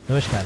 नमस्कार।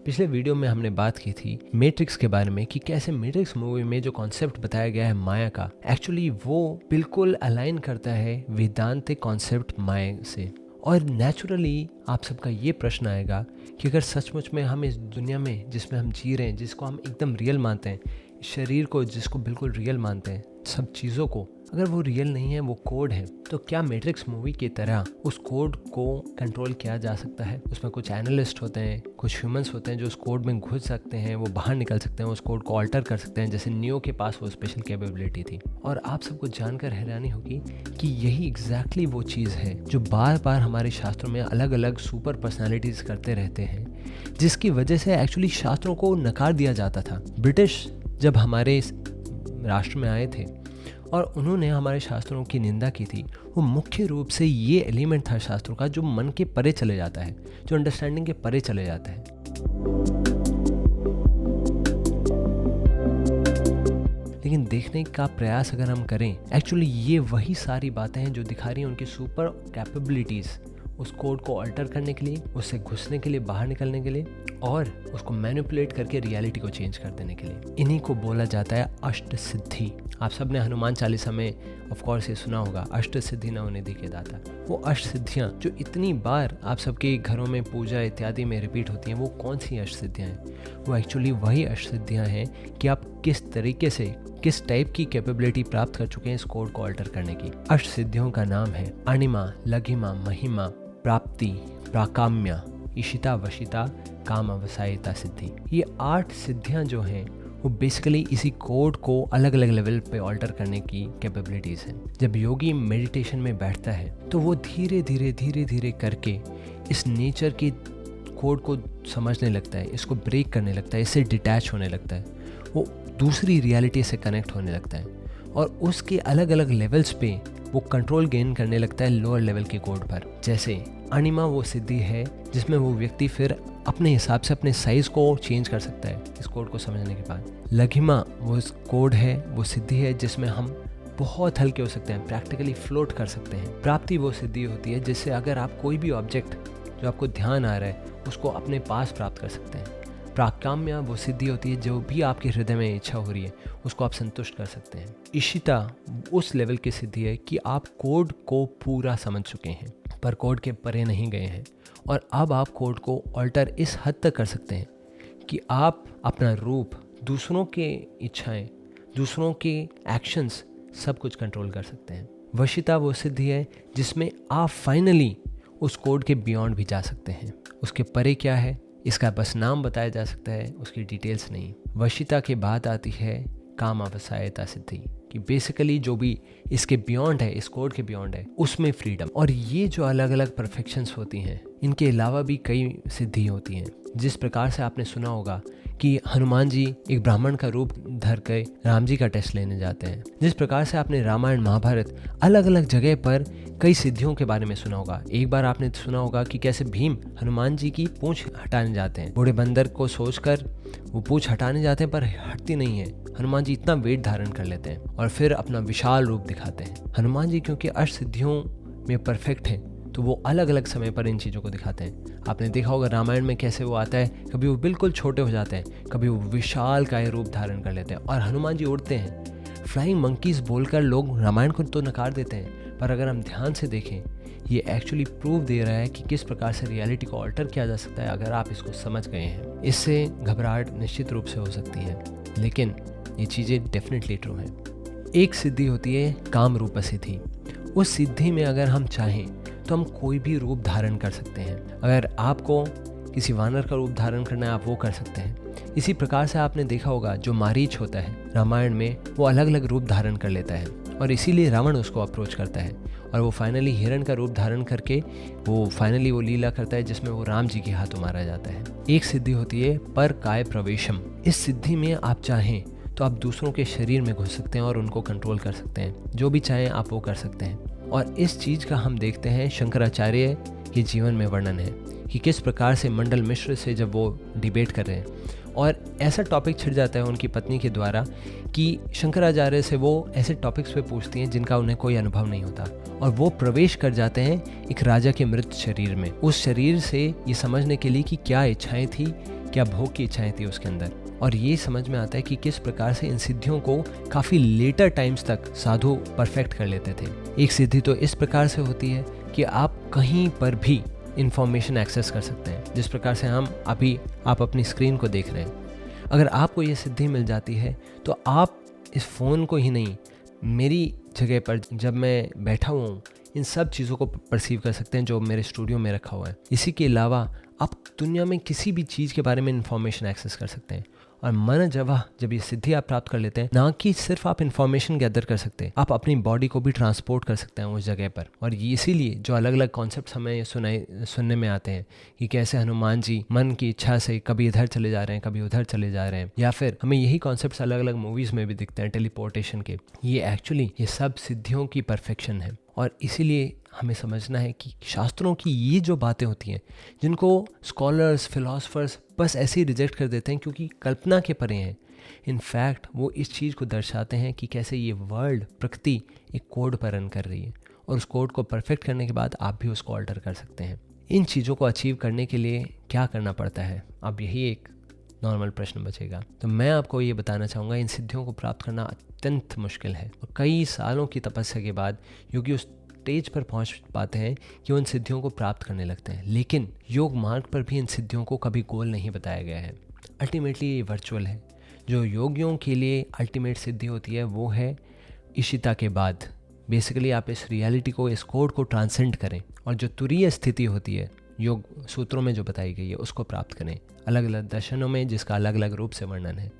पिछले वीडियो में हमने बात की थी मैट्रिक्स के बारे में कि कैसे मैट्रिक्स मूवी में जो कॉन्सेप्ट बताया गया है माया का, एक्चुअली वो बिल्कुल अलाइन करता है वेदांतिक कॉन्सेप्ट माया से। और नेचुरली आप सबका ये प्रश्न आएगा कि अगर सचमुच में हम इस दुनिया में जिसमें हम जी रहे हैं, जिसको हम एकदम रियल मानते हैं, शरीर को जिसको बिल्कुल रियल मानते हैं, सब चीज़ों को अगर वो रियल नहीं है, वो कोड है, तो क्या मैट्रिक्स मूवी की तरह उस कोड को कंट्रोल किया जा सकता है? उसमें कुछ एनालिस्ट होते हैं, कुछ ह्यूमंस होते हैं जो उस कोड में घुस सकते हैं, वो बाहर निकल सकते हैं, उस कोड को ऑल्टर कर सकते हैं, जैसे नियो के पास वो स्पेशल कैपेबिलिटी थी। और आप सबको जानकर हैरानी होगी कि यही एग्जैक्टली वो चीज़ है जो बार बार हमारे शास्त्रों में अलग अलग सुपर पर्सनैलिटीज़ करते रहते हैं, जिसकी वजह से एक्चुअली शास्त्रों को नकार दिया जाता था। ब्रिटिश जब हमारे राष्ट्र में आए थे और उन्होंने हमारे शास्त्रों की निंदा की थी, वो मुख्य रूप से ये एलिमेंट था शास्त्रों का जो मन के परे चले जाता है, जो अंडरस्टैंडिंग के परे चले जाता है। लेकिन देखने का प्रयास अगर हम करें, एक्चुअली ये वही सारी बातें हैं जो दिखा रही हैं उनकी सुपर कैपेबिलिटीज़, उस कोड को अल्टर करने के लिए, उससे घुसने के लिए, बाहर निकलने के लिए और उसको मैनिपुलेट करके रियलिटी को चेंज कर देने के लिए। इन्हीं को बोला जाता है अष्ट सिद्धि। आप सब ने हनुमान चालीसा में ऑफ कोर्स ये सुना होगा, अष्ट सिद्धि न होने के दाता। वो अष्ट सिद्धियाँ जो इतनी बार आप सबके घरों में पूजा इत्यादि में रिपीट होती हैं, वो कौन सी अष्ट सिद्धियाँ हैं? वो एक्चुअली वही अष्ट सिद्धियाँ हैं कि आप किस तरीके से, किस टाइप की कैपेबिलिटी प्राप्त कर चुके हैं इस कोड को अल्टर करने की। अष्ट सिद्धियों का नाम है अणिमा, लघिमा, महिमा, प्राप्ति, प्राकाम्य, इशिता, वशिता, काम, वसायिता सिद्धि। ये 8 सिद्धियां जो हैं वो बेसिकली इसी कोड को अलग अलग लेवल पे ऑल्टर करने की कैपेबिलिटीज़ हैं। जब योगी मेडिटेशन में बैठता है तो वो धीरे धीरे करके इस नेचर के कोड को समझने लगता है, इसको ब्रेक करने लगता है, इससे डिटैच होने लगता है, वो दूसरी रियलिटी से कनेक्ट होने लगता है और उसके अलग अलग लेवल्स पे वो कंट्रोल गेन करने लगता है लोअर लेवल के कोड पर। जैसे अणिमा वो सिद्धि है जिसमें वो व्यक्ति फिर अपने हिसाब से अपने साइज को चेंज कर सकता है इस कोड को समझने के बाद। लघिमा वो कोड है, वो सिद्धि है जिसमें हम बहुत हल्के हो सकते हैं, प्रैक्टिकली फ्लोट कर सकते हैं। प्राप्ति वो सिद्धि होती है जिससे अगर आप कोई भी ऑब्जेक्ट जो आपको ध्यान आ रहा है उसको अपने पास प्राप्त कर सकते हैं। प्राकाम्य वो सिद्धि होती है जो भी आपके हृदय में इच्छा हो रही है उसको आप संतुष्ट कर सकते हैं। इशिता उस लेवल की सिद्धि है कि आप कोड को पूरा समझ चुके हैं पर कोड के परे नहीं गए हैं और अब आप कोड को ऑल्टर इस हद तक कर सकते हैं कि आप अपना रूप, दूसरों के इच्छाएं, दूसरों के एक्शंस सब कुछ कंट्रोल कर सकते हैं। वशिता वो सिद्धि है जिसमें आप फाइनली उस कोड के बियॉन्ड भी जा सकते हैं। उसके परे क्या है इसका बस नाम बताया जा सकता है, उसकी डिटेल्स नहीं। वशिता के बाद आती है काम, वसायिता सिद्धि कि बेसिकली जो भी इसके बियॉन्ड है, इस कोड के बियॉन्ड है, उसमें फ्रीडम। और ये जो अलग अलग परफेक्शंस होती हैं, इनके अलावा भी कई सिद्धि होती हैं। जिस प्रकार से आपने सुना होगा कि हनुमान जी एक ब्राह्मण का रूप धर के राम जी का टेस्ट लेने जाते हैं, जिस प्रकार से आपने रामायण महाभारत अलग अलग जगह पर कई सिद्धियों के बारे में सुना होगा। एक बार आपने सुना होगा कि कैसे भीम हनुमान जी की पूंछ हटाने जाते हैं, बूढ़े बंदर को सोचकर वो पूंछ हटाने जाते हैं पर हटती नहीं है। हनुमान जी इतना वेट धारण कर लेते हैं और फिर अपना विशाल रूप दिखाते हैं। हनुमान जी क्योंकि अष्ट सिद्धियों में परफेक्ट हैं तो वो अलग अलग समय पर इन चीज़ों को दिखाते हैं। आपने देखा होगा रामायण में कैसे वो आता है, कभी वो बिल्कुल छोटे हो जाते हैं, कभी वो विशाल काय रूप धारण कर लेते हैं और हनुमान जी उड़ते हैं। फ्लाइंग मंकीज बोलकर लोग रामायण को तो नकार देते हैं पर अगर हम ध्यान से देखें ये एक्चुअली प्रूव दे रहा है कि किस प्रकार से रियलिटी को ऑल्टर किया जा सकता है अगर आप इसको समझ गए हैं। इससे घबराहट निश्चित रूप से हो सकती है लेकिन ये चीज़ें डेफिनेटली ट्रू हैं। एक सिद्धि होती है काम रूप सिद्धि। उस सिद्धि में अगर हम चाहें तो हम कोई भी रूप धारण कर सकते हैं। अगर आपको किसी वानर का रूप धारण करना है आप वो कर सकते हैं। इसी प्रकार से आपने देखा होगा जो मारीच होता है रामायण में, वो अलग अलग रूप धारण कर लेता है और इसीलिए रावण उसको अप्रोच करता है और वो फाइनली हिरण का रूप धारण करके वो लीला करता है जिसमें वो राम जी के हाथों मारा जाता है। एक सिद्धि होती है पर काय प्रवेशम। इस सिद्धि में आप चाहें तो आप दूसरों के शरीर में घुस सकते हैं और उनको कंट्रोल कर सकते हैं, जो भी चाहें आप वो कर सकते हैं। और इस चीज़ का हम देखते हैं शंकराचार्य के जीवन में वर्णन है कि किस प्रकार से मंडल मिश्र से जब वो डिबेट कर रहे हैं और ऐसा टॉपिक छिड़ जाता है उनकी पत्नी के द्वारा कि शंकराचार्य से वो ऐसे टॉपिक्स पे पूछती हैं जिनका उन्हें कोई अनुभव नहीं होता, और वो प्रवेश कर जाते हैं एक राजा के मृत शरीर में, उस शरीर से ये समझने के लिए कि क्या इच्छाएं थी, क्या भोग की इच्छाएं थी उसके अंदर। और ये समझ में आता है कि किस प्रकार से इन सिद्धियों को काफ़ी लेटर टाइम्स तक साधु परफेक्ट कर लेते थे। एक सिद्धि तो इस प्रकार से होती है कि आप कहीं पर भी इंफॉर्मेशन एक्सेस कर सकते हैं, जिस प्रकार से आप अपनी स्क्रीन को देख रहे हैं। अगर आपको ये सिद्धि मिल जाती है तो आप इस फ़ोन को ही नहीं, मेरी जगह पर जब मैं बैठा हुआ हूँ, इन सब चीज़ों को परसीव कर सकते हैं जो मेरे स्टूडियो में रखा हुआ है। इसी के अलावा आप दुनिया में किसी भी चीज़ के बारे में इंफॉर्मेशन एक्सेस कर सकते हैं। और मन जब ये सिद्धि आप प्राप्त कर लेते हैं, ना कि सिर्फ आप इंफॉर्मेशन गैदर कर सकते हैं, आप अपनी बॉडी को भी ट्रांसपोर्ट कर सकते हैं उस जगह पर। और इसीलिए जो अलग अलग कॉन्सेप्ट्स हमें सुनने में आते हैं कि कैसे हनुमान जी मन की इच्छा से कभी इधर चले जा रहे हैं, कभी उधर चले जा रहे हैं, या फिर हमें यही कॉन्सेप्ट्स अलग अलग मूवीज़ में भी दिखते हैं टेलीपोर्टेशन के, ये सब सिद्धियों की परफेक्शन है। और इसीलिए हमें समझना है कि शास्त्रों की ये जो बातें होती हैं, जिनको स्कॉलर्स, फिलोसफर्स बस ऐसे ही रिजेक्ट कर देते हैं क्योंकि कल्पना के परे हैं, इनफैक्ट वो इस चीज़ को दर्शाते हैं कि कैसे ये वर्ल्ड, प्रकृति एक कोड पर रन कर रही है, और उस कोड को परफेक्ट करने के बाद आप भी उसको ऑल्टर कर सकते हैं। इन चीज़ों को अचीव करने के लिए क्या करना पड़ता है, अब यही एक नॉर्मल प्रश्न बचेगा। तो मैं आपको ये बताना चाहूँगा, इन सिद्धियों को प्राप्त करना अत्यंत मुश्किल है, और कई सालों की तपस्या के बाद योगी उस स्टेज पर पहुंच पाते हैं कि उन सिद्धियों को प्राप्त करने लगते हैं। लेकिन योग मार्ग पर भी इन सिद्धियों को कभी गोल नहीं बताया गया है। अल्टीमेटली ये वर्चुअल है। जो योगियों के लिए अल्टीमेट सिद्धि होती है वो है इशिता के बाद। बेसिकली आप इस रियलिटी को, इस कोड को ट्रांसेंड करें, और जो तुरीय स्थिति होती है योग सूत्रों में जो बताई गई है उसको प्राप्त करें, अलग अलग दर्शनों में जिसका अलग अलग रूप से वर्णन है।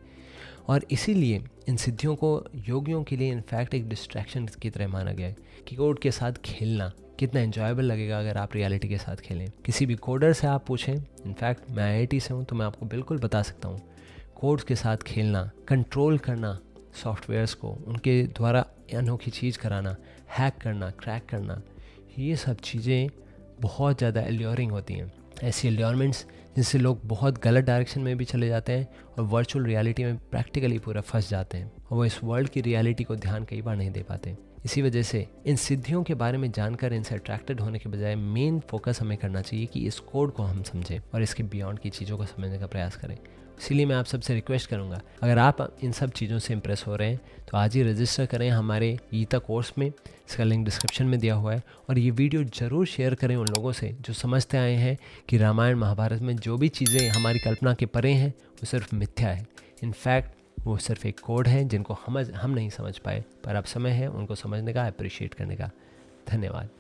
और इसीलिए इन सिद्धियों को योगियों के लिए इनफैक्ट एक डिस्ट्रैक्शन की तरह माना गया है कि कोड के साथ खेलना कितना एंजॉयबल लगेगा अगर आप रियलिटी के साथ खेलें। किसी भी कोडर से आप पूछें, इनफैक्ट मैं IIT से हूँ तो मैं आपको बिल्कुल बता सकता हूँ, कोड्स के साथ खेलना, कंट्रोल करना सॉफ्टवेयर्स को, उनके द्वारा अनोखी चीज़ कराना, हैक करना, क्रैक करना, ये सब चीज़ें बहुत ज़्यादा एल्योरिंग होती हैं। ऐसी एल्योरमेंट्स जिससे लोग बहुत गलत डायरेक्शन में भी चले जाते हैं और वर्चुअल रियलिटी में प्रैक्टिकली पूरा फंस जाते हैं, और वो इस वर्ल्ड की रियलिटी को ध्यान कई बार नहीं दे पाते। इसी वजह से इन सिद्धियों के बारे में जानकर इनसे अट्रैक्टेड होने के बजाय मेन फोकस हमें करना चाहिए कि इस कोड को हम समझें और इसके बियॉन्ड की चीज़ों को समझने का प्रयास करें। इसीलिए मैं आप सबसे रिक्वेस्ट करूंगा, अगर आप इन सब चीज़ों से इंप्रेस हो रहे हैं तो आज ही रजिस्टर करें हमारे गीता कोर्स में, इसका लिंक डिस्क्रिप्शन में दिया हुआ है। और ये वीडियो ज़रूर शेयर करें उन लोगों से जो समझते आए हैं कि रामायण महाभारत में जो भी चीज़ें हमारी कल्पना के परे हैं वो सिर्फ मिथ्या है। इनफैक्ट वो सिर्फ एक कोड है जिनको हम नहीं समझ पाए, पर अब समय है उनको समझने का, अप्रिशिएट करने का। धन्यवाद।